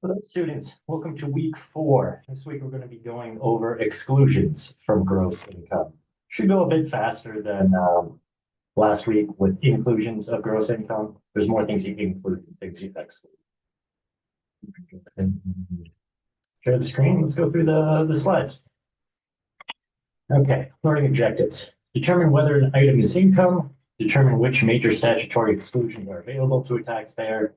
Hello, students. Welcome to week 4. This week we're going to be going over exclusions from gross income. Should go a bit faster than last week with inclusions of gross income. There's more things you include than things you exclude. Share the screen. Let's go through the slides. Okay, learning objectives. Determine whether an item is income. Determine which major statutory exclusions are available to a taxpayer.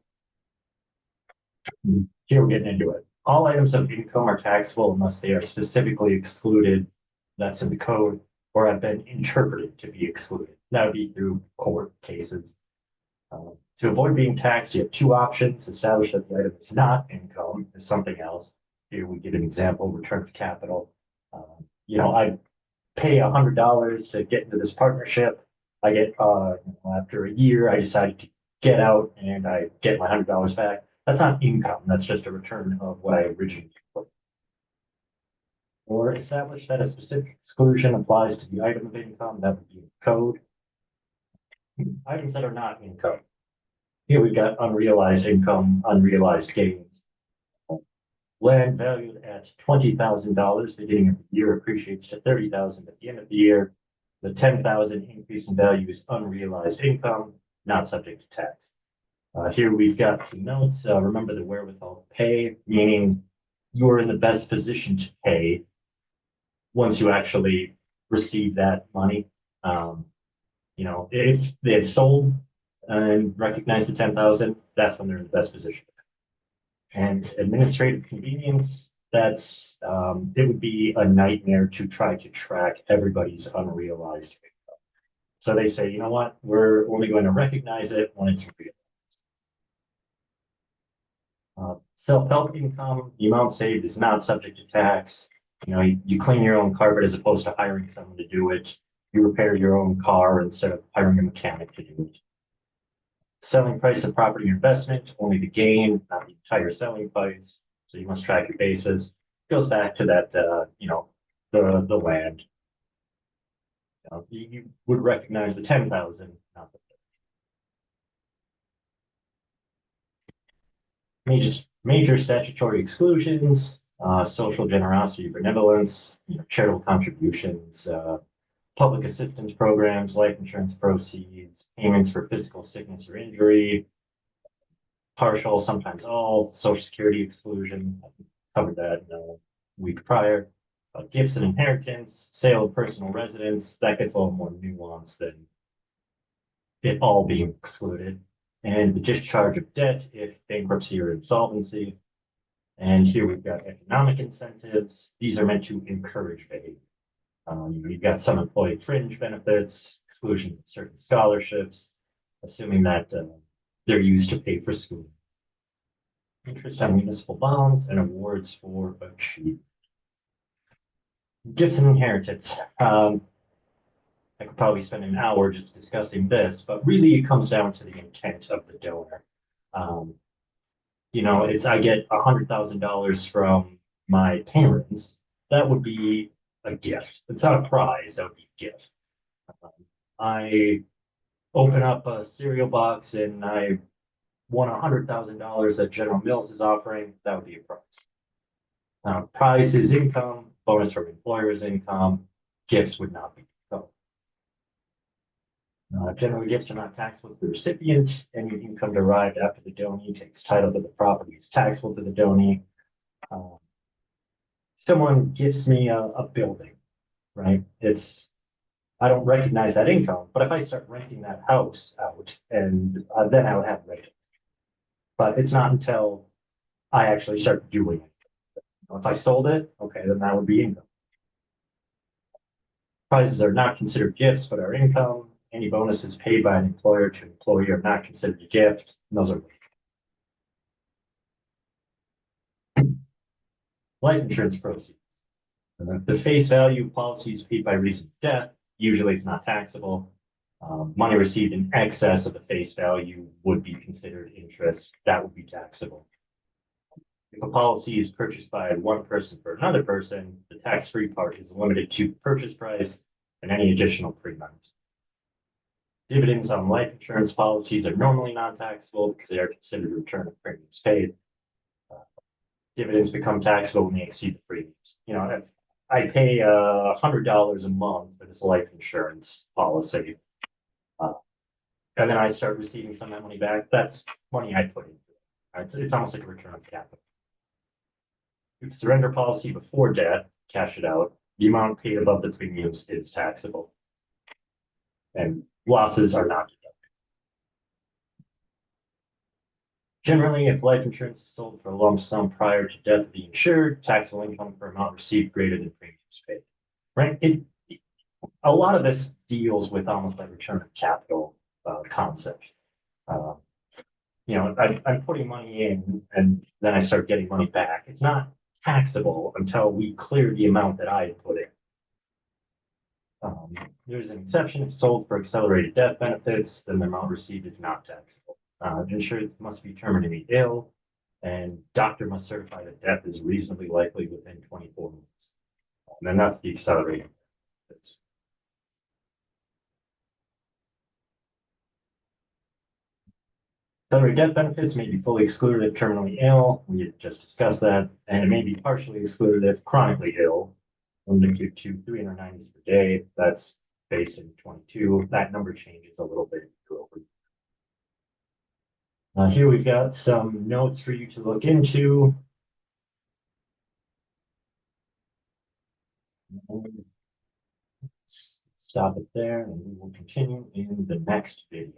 Here we're getting into it. All items of income are taxable unless they are specifically excluded. That's in the code or have been interpreted to be excluded. That would be through court cases. To avoid being taxed, you have two options. Establish that the item is not income, is something else. Here we give an example, return of capital. I pay $100 to get into this partnership. I get, after a year, I decided to get out and I get my $100 back. That's not income. That's just a return of what I originally put. Or establish that a specific exclusion applies to the item of income. That would be in code. Items that are not income. Here we've got unrealized income, unrealized gains. Land valued at $20,000 beginning of the year appreciates to $30,000 at the end of the year. The $10,000 increase in value is unrealized income, not subject to tax. Here we've got some notes. Remember the wherewithal to pay, meaning you are in the best position to pay once you actually receive that money. If they had sold and recognized the 10,000, that's when they're in the best position. And administrative convenience, that's it would be a nightmare to try to track everybody's unrealized income. So they say, you know what, we're only going to recognize it when it's real. Self-help income, the amount saved is not subject to tax. You clean your own carpet as opposed to hiring someone to do it. You repair your own car instead of hiring a mechanic to do it. Selling price of property or investment, only the gain, not the entire selling price. So you must track your basis. Goes back to that, the land. You would recognize the 10,000, not the major statutory exclusions, social generosity, benevolence, charitable contributions, public assistance programs, life insurance proceeds, payments for physical sickness or injury, partial, sometimes all, social security exclusion. I covered that in a week prior. Gifts and inheritance, sale of personal residence, that gets a little more nuanced than it all being excluded. And the discharge of debt if bankruptcy or insolvency. And here we've got economic incentives. These are meant to encourage behavior. You've got some employee fringe benefits, exclusions of certain scholarships, assuming that they're used to pay for schooling. Interest on municipal bonds and awards for achievement. Gifts and inheritance. I could probably spend an hour just discussing this, but really it comes down to the intent of the donor. I get $100,000 from my parents. That would be a gift. It's not a prize. That would be a gift. I open up a cereal box and I won $100,000 that General Mills is offering. That would be a prize. Prize is income. Bonus from employer is income. Gifts would not be. Generally, gifts are not taxable to the recipient. Any income derived after the donee takes title to the property is taxable to the donee. Someone gives me a building, right? I don't recognize that income, but if I start renting that house out, and then I would have rent. But it's not until I actually start doing it. If I sold it, okay, then that would be income. Prizes are not considered gifts, but are income. Any bonuses paid by an employer to an employee are not considered a gift. Those are life insurance proceeds. The face value of policies paid by reason of death, usually it's not taxable. Money received in excess of the face value would be considered interest. That would be taxable. If a policy is purchased by one person for another person, the tax-free part is limited to purchase price and any additional premiums. Dividends on life insurance policies are normally non-taxable because they are considered a return of premiums paid. dividends become taxable when they exceed the premiums. You know, if I pay $100 a month for this life insurance policy, uh, and then I start receiving some of that money back. That's money I put into it. It's almost like a return on capital. If you surrender policy before death, cash it out. The amount paid above the premiums is taxable, and losses are not deductible. Generally, if life insurance is sold for a lump sum prior to death of the insured, taxable income for amount received greater than premiums paid. Right? A lot of this deals with almost like return of capital concept. Uh, I'm putting money in and then I start getting money back. It's not taxable until we clear the amount that I put in. There's an exception if sold for accelerated death benefits, then the amount received is not taxable. The insured must be terminally ill, and doctor must certify that death is reasonably likely within 24 months. And then that's the accelerated benefits. Accelerated death benefits may be fully excluded if terminally ill. We had just discussed that, and it may be partially excluded if chronically ill, limited to 390s per day. That's based in 22. That number changes a little bit. Here we've got some notes for you to look into. Let's stop it there and we will continue in the next video.